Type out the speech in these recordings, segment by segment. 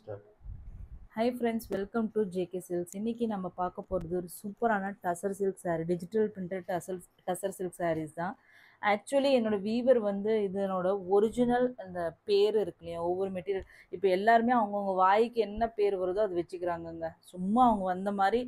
Start. Hi friends, welcome to JK Silks. இன்னைக்கு நம்ம பார்க்க போகிறது ஒரு சூப்பரான tussar silk saree, digital printed tussar silk sarees தான். ஆக்சுவலி என்னோட வீவர் வந்து இதனோட ஒரிஜினல் அந்த பேர் இருக்கு இல்லையா, ஒவ்வொரு மெட்டீரியல் இப்போ எல்லாருமே அவங்கவுங்க வாய்க்கு என்ன பேர் வருதோ அது வச்சுக்கிறாங்கங்க. சும்மா அவங்க வந்த மாதிரி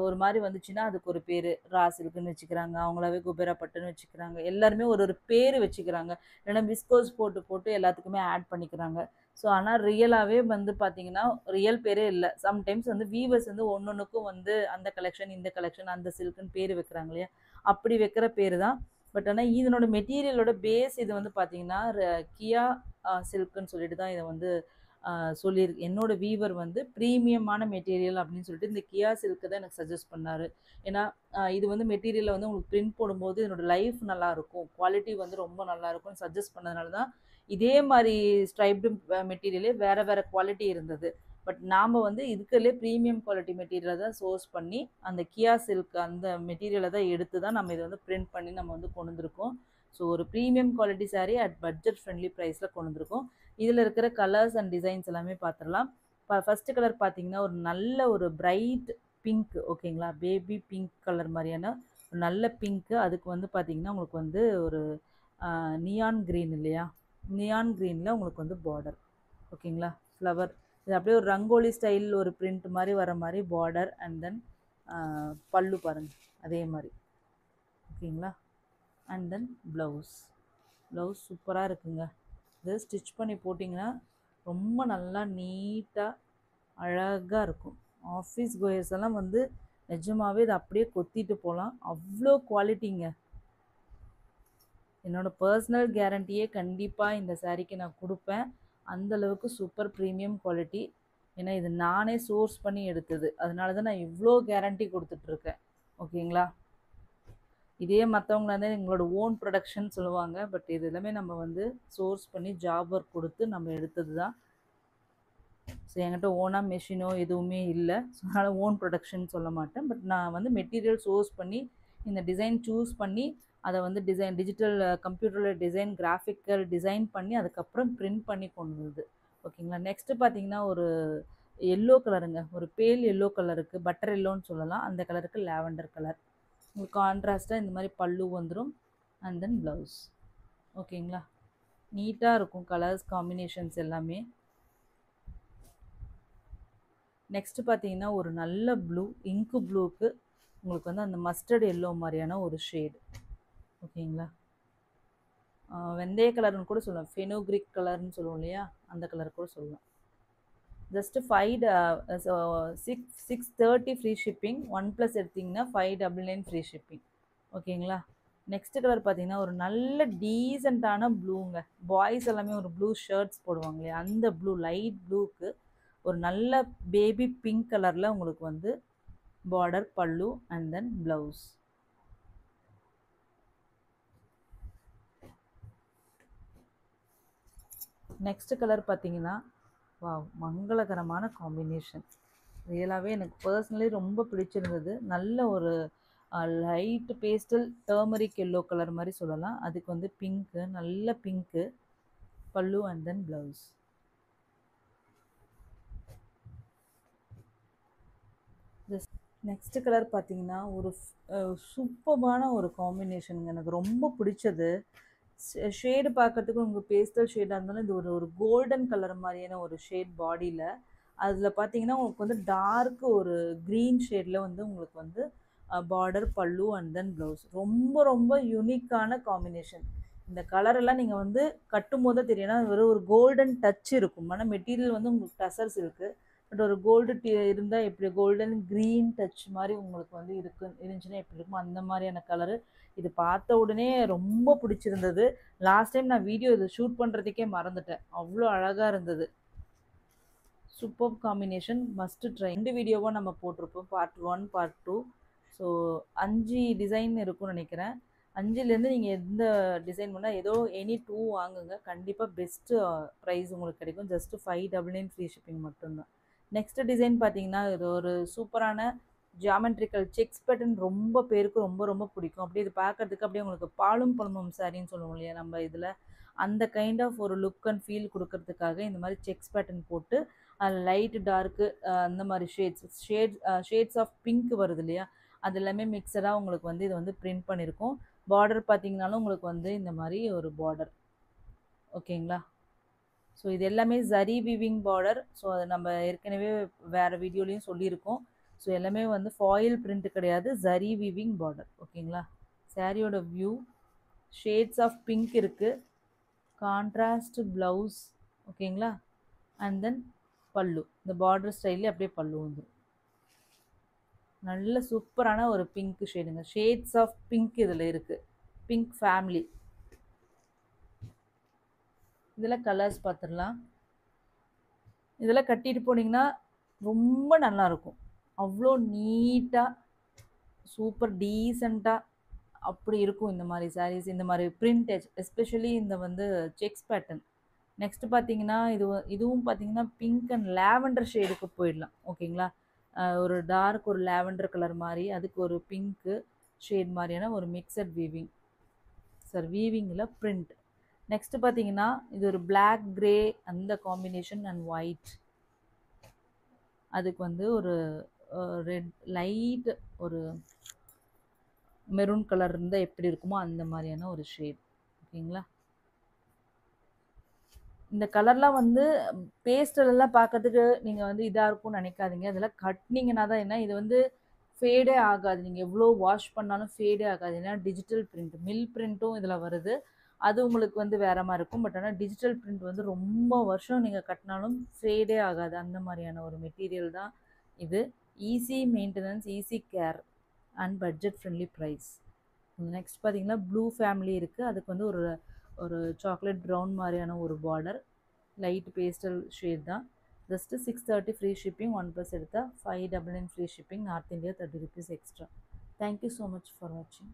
ஒரு மாதிரி வந்துச்சுன்னா அதுக்கு ஒரு பேர் ரா சில்க்குன்னு வச்சுக்கிறாங்க, அவங்களாவே குபேரா பட்டுன்னு வச்சுக்கிறாங்க. எல்லாருமே ஒரு ஒரு பேர் வச்சுக்கிறாங்க, இல்லைன்னா விஸ்கோஸ் போட்டு போட்டு எல்லாத்துக்குமே ஆட் பண்ணிக்கிறாங்க. ஸோ ஆனால் ரியலாகவே வந்து பார்த்தீங்கன்னா ரியல் பேரே இல்லை. சம்டைம்ஸ் வந்து வீவர்ஸ் வந்து ஒன்னொன்றுக்கும் வந்து அந்த கலெக்ஷன் இந்த கலெக்ஷன் அந்த சில்க்குன்னு பேர் வைக்கிறாங்க இல்லையா, அப்படி வைக்கிற பேர் தான். பட் ஆனால் இதனோட மெட்டீரியலோட பேஸ் இது வந்து பார்த்தீங்கன்னா கியா சில்க்குன்னு சொல்லிட்டு தான் இதை வந்து சொல்லியிருக்கு. என்னோட வீவர் வந்து ப்ரீமியமான மெட்டீரியல் அப்படின்னு சொல்லிட்டு இந்த கியா சில்க்கு தான் எனக்கு சஜஸ்ட் பண்ணார். ஏன்னா இது வந்து மெட்டீரியலில் வந்து உங்களுக்கு பிரிண்ட் போடும்போது என்னோட லைஃப் நல்லாயிருக்கும், குவாலிட்டி வந்து ரொம்ப நல்லாயிருக்கும்னு சஜஸ்ட் பண்ணதுனால தான் இதே மாதிரி ஸ்ட்ரைப்டு மெட்டீரியலே வேறு வேறு குவாலிட்டி இருந்தது. பட் நாம் வந்து இதுக்குள்ளே ப்ரீமியம் குவாலிட்டி மெட்டீரியலை தான் சோர்ஸ் பண்ணி அந்த கியா சில்க் அந்த மெட்டீரியலை தான் எடுத்து தான் நம்ம இதை வந்து பிரிண்ட் பண்ணி நம்ம வந்து கொண்டு வந்திருக்கோம். ஸோ ஒரு premium quality sari at budget friendly ப்ரைஸில் கொண்டு வந்திருக்கோம். இதில் இருக்கிற கலர்ஸ் அண்ட் டிசைன்ஸ் எல்லாமே பார்த்துடலாம். ஃபஸ்ட்டு கலர் பார்த்தீங்கன்னா ஒரு நல்ல ஒரு பிரைட் பிங்க், ஓகேங்களா, பேபி பிங்க் கலர் மாதிரியான ஒரு நல்ல பிங்க்கு. அதுக்கு வந்து பார்த்தீங்கன்னா உங்களுக்கு வந்து ஒரு நியான் க்ரீன் இல்லையா, நியான் க்ரீனில் உங்களுக்கு வந்து பார்டர், ஓகேங்களா, ஃப்ளவர் இது அப்படியே ஒரு ரங்கோலி ஸ்டைல் ஒரு பிரிண்ட் மாதிரி வர மாதிரி பார்டர். அண்ட் தென் பல்லு பாருங்கள் அதே மாதிரி, ஓகேங்களா. அண்ட் தென் ப்ளவுஸ் சூப்பராக இருக்குங்க. இது ஸ்டிச் பண்ணி போட்டிங்கன்னா ரொம்ப நல்லா நீட்டாக அழகாக இருக்கும். ஆஃபீஸ் கோயர்ஸ் எல்லாம் வந்து நிஜமாகவே இதை அப்படியே கொத்திட்டு போகலாம், அவ்வளோ குவாலிட்டிங்க. என்னோடய பர்சனல் கேரண்டியே கண்டிப்பாக இந்த சாரீக்கு நான் கொடுப்பேன். அந்தளவுக்கு சூப்பர் ப்ரீமியம் குவாலிட்டி. ஏன்னா இது நானே சோர்ஸ் பண்ணி எடுத்தது, அதனால தான் நான் இவ்வளோ கேரண்டி கொடுத்துட்ருக்கேன், ஓகேங்களா. இதே மற்றவங்களா இருந்தால் எங்களோட ஓன் ப்ரொடக்ஷன் சொல்லுவாங்க. பட் இது எல்லாமே நம்ம வந்து சோர்ஸ் பண்ணி ஜாப் ஒர்க் கொடுத்து நம்ம எடுத்தது தான். ஸோ என்கிட்ட ஓனாக மெஷினோ எதுவுமே இல்லை, ஸோ அதனால் ஓன் ப்ரொடக்ஷன் சொல்ல மாட்டேன். பட் நான் வந்து மெட்டீரியல் சோர்ஸ் பண்ணி இந்த டிசைன் சூஸ் பண்ணி அதை வந்து டிஜிட்டல் கம்ப்யூட்டரில் டிசைன் கிராஃபிக்கல் டிசைன் பண்ணி அதுக்கப்புறம் பிரிண்ட் பண்ணி கொண்டு வந்தது, ஓகேங்களா. நெக்ஸ்ட்டு பார்த்தீங்கன்னா ஒரு எல்லோ கலருங்க, ஒரு பேல் எல்லோ கலருக்கு, பட்டர் எல்லோன்னு சொல்லலாம், அந்த கலருக்கு லாவெண்டர் கலர். உங்களுக்கு கான்ட்ராஸ்ட்டாக இந்த மாதிரி பல்லு வந்துடும். அண்ட் தென் ப்ளவுஸ், ஓகேங்களா. நீட்டாக இருக்கும் கலர்ஸ் காம்பினேஷன்ஸ் எல்லாமே. நெக்ஸ்ட்டு பார்த்தீங்கன்னா ஒரு நல்ல ப்ளூ, இங்கு ப்ளூக்கு உங்களுக்கு வந்து அந்த மஸ்டர்ட் எல்லோ மாதிரியான ஒரு ஷேடு, ஓகேங்களா. வெந்தய கலர்னு கூட சொல்லலாம், ஃபெனோக்ரிக் கலர்னு சொல்லுவோம் இல்லையா, அந்த கலர் கூட சொல்லலாம். ஜஸ்ட்டு 630 ஃப்ரீ ஷிப்பிங், 1+ எடுத்திங்கன்னா 599 ஃப்ரீ ஷிப்பிங், ஓகேங்களா. நெக்ஸ்ட்டு கலர் பார்த்தீங்கன்னா ஒரு நல்ல டீசெண்டான ப்ளூங்க. பாய்ஸ் எல்லாமே ஒரு ப்ளூ ஷர்ட்ஸ் போடுவாங்க இல்லையா, அந்த ப்ளூ லைட் ப்ளூக்கு ஒரு நல்ல பேபி பிங்க் கலரில் உங்களுக்கு வந்து பார்டர், பல்லு and then blouse. Next colour பார்த்தீங்கன்னா வாவ், மங்களகரமான காம்பினேஷன். ரியலாகவே எனக்கு பர்சனலி ரொம்ப பிடிச்சிருந்தது. நல்ல ஒரு light pastel turmeric yellow colour மாதிரி சொல்லலாம். அதுக்கு வந்து பிங்க்கு, நல்ல பிங்க்கு பல்லு and then blouse. Next colour பார்த்தீங்கன்னா ஒரு சூப்பரான ஒரு காம்பினேஷனுங்க, எனக்கு ரொம்ப பிடிச்சது. ஷேடு பார்க்கறதுக்கு உங்களுக்கு பேஸ்டல் ஷேடாக இருந்தாலும் இது ஒரு கோல்டன் கலர் மாதிரியான ஒரு ஷேட் பாடியில். அதில் பார்த்தீங்கன்னா உங்களுக்கு வந்து டார்க் ஒரு க்ரீன் ஷேடில் வந்து உங்களுக்கு வந்து பார்டர், பல்லு அண்ட் தென் ப்ளவுஸ். ரொம்ப ரொம்ப யூனிக்கான காம்பினேஷன். இந்த கலரெல்லாம் நீங்கள் வந்து கட்டும் போது தெரியும்னா ஒரு கோல்டன் டச் இருக்கும். ஆனால் மெட்டீரியல் வந்து உங்களுக்கு டசர்ஸ் இருக்குது, பட் ஒரு கோல்டு இருந்தால் எப்படி கோல்டன் க்ரீன் டச் மாதிரி உங்களுக்கு வந்து இருந்துச்சுன்னா எப்படி இருக்கும், அந்த மாதிரியான கலரு. இது பார்த்த உடனே ரொம்ப பிடிச்சிருந்தது. லாஸ்ட் டைம் நான் வீடியோ இது ஷூட் பண்ணுறதுக்கே மறந்துட்டேன், அவ்வளோ அழகாக இருந்தது. Super combination, must try. 2 வீடியோவாக நம்ம போட்டிருப்போம், பார்ட் 1 பார்ட் 2. ஸோ 5 டிசைன் இருக்கும்னு நினைக்கிறேன். 5லேருந்து நீங்கள் எந்த டிசைன் பண்ணால் ஏதோ எனி 2 வாங்குங்க, கண்டிப்பாக பெஸ்ட்டு ப்ரைஸ் உங்களுக்கு கிடைக்கும். ஜஸ்ட்டு 599 ஃப்ரீ ஷிப்பிங் மட்டும்தான். நெக்ஸ்ட் டிசைன் பார்த்தீங்கன்னா இது ஒரு சூப்பரான ஜியாமெட்ரிக்கல் செக்ஸ் பேட்டர்ன், ரொம்ப பேருக்கு ரொம்ப ரொம்ப பிடிக்கும். அப்படியே இது பார்க்கறதுக்கு அப்படியே உங்களுக்கு பாலும் பழமும் சாரின்னு சொல்லுவோம் இல்லையா நம்ம இதில், அந்த கைண்ட் ஆஃப் ஒரு லுக் அண்ட் ஃபீல் கொடுக்கறதுக்காக இந்த மாதிரி செக்ஸ் பேட்டர்ன் போட்டு லைட் டார்க்கு அந்த மாதிரி ஷேட்ஸ் ஆஃப் பிங்க் வருது இல்லையா, அது எல்லாமே மிக்சடாக உங்களுக்கு வந்து இது வந்து பிரிண்ட் பண்ணியிருக்கோம். பார்டர் பார்த்தீங்கனாலும் உங்களுக்கு வந்து இந்த மாதிரி ஒரு பார்டர். ஓகேங்களா? ஸோ இது எல்லாமே ஜரி வீவிங் பார்டர். ஸோ அதை நம்ம ஏற்கனவே வேறு வீடியோலையும் சொல்லியிருக்கோம். ஸோ எல்லாமே வந்து ஃபாயில் பிரிண்ட் கிடையாது, ஜரி வீவிங் பார்டர். ஓகேங்களா? சாரியோட வியூ ஷேட்ஸ் ஆஃப் பிங்க் இருக்குது, கான்ட்ராஸ்ட் ப்ளவுஸ். ஓகேங்களா? அண்ட் தென் பல்லு, இந்த பார்டர் ஸ்டைல்லே அப்படியே பல்லு வந்துடும். நல்ல சூப்பரான ஒரு பிங்க் ஷேடுங்க. ஷேட்ஸ் ஆஃப் பிங்க் இதில் இருக்குது, பிங்க் ஃபேமிலி. இதில் கலர்ஸ் பார்த்துடலாம். இதெல்லாம் கட்டிட்டு போனீங்கன்னா ரொம்ப நல்லாயிருக்கும். அவ்வளோ நீட்டாக சூப்பர் டீசெண்டாக அப்படி இருக்கும் இந்த மாதிரி சாரீஸ், இந்த மாதிரி பிரிண்ட். எஸ்பெஷலி இந்த வந்து செக்ஸ் பேட்டர்ன். நெக்ஸ்ட் பார்த்தீங்கன்னா இதுவும் பார்த்தீங்கன்னா பிங்க் அண்ட் லாவெண்டர் ஷேடுக்கு போயிடலாம். ஓகேங்களா? ஒரு டார்க் ஒரு லாவெண்டர் கலர் மாதிரி, அதுக்கு ஒரு பிங்க்கு ஷேட் மாதிரியான ஒரு மிக்சட் வீவிங். வீவிங்கில் பிரிண்ட். நெக்ஸ்ட் பார்த்தீங்கன்னா இது ஒரு பிளாக் கிரே அந்த காம்பினேஷன் அண்ட் ஒயிட். அதுக்கு வந்து ஒரு ரெட் லைட் ஒரு மெரூன் கலர் இருந்தால் எப்படி இருக்குமோ அந்த மாதிரியான ஒரு ஷேட். ஓகேங்களா? இந்த கலர்லாம் வந்து பேஸ்டலெல்லாம் பார்க்கறதுக்கு நீங்கள் வந்து இதாக இருக்கும்னு நினைக்காதீங்க. அதெல்லாம் கட்டினீங்கன்னா தான், என்ன இது வந்து ஃபேடே ஆகாது. நீங்கள் எவ்வளோ வாஷ் பண்ணாலும் ஃபேடே ஆகாது. ஏன்னா டிஜிட்டல் பிரிண்ட், மில் பிரிண்ட்டும் இதில் வருது. அது உங்களுக்கு வந்து வேறு மாதிரி இருக்கும். பட் ஆனால் டிஜிட்டல் பிரிண்ட் வந்து ரொம்ப வருஷம் நீங்கள் கட்டினாலும் ஃபேடே ஆகாது. அந்த மாதிரியான ஒரு மெட்டீரியல் தான் இது. Easy maintenance, easy care and budget friendly price. Next பார்த்தீங்கன்னா ப்ளூ ஃபேமிலி இருக்குது. அதுக்கு வந்து ஒரு சாக்லேட் ப்ரௌன் மாதிரியான ஒரு பார்டர், லைட் பேஸ்டல் ஷேட் தான். Just 630 free shipping. 1+ எடுத்தால் 599 free shipping. North India 30 rupees extra. Thank you so much for வாட்சிங்.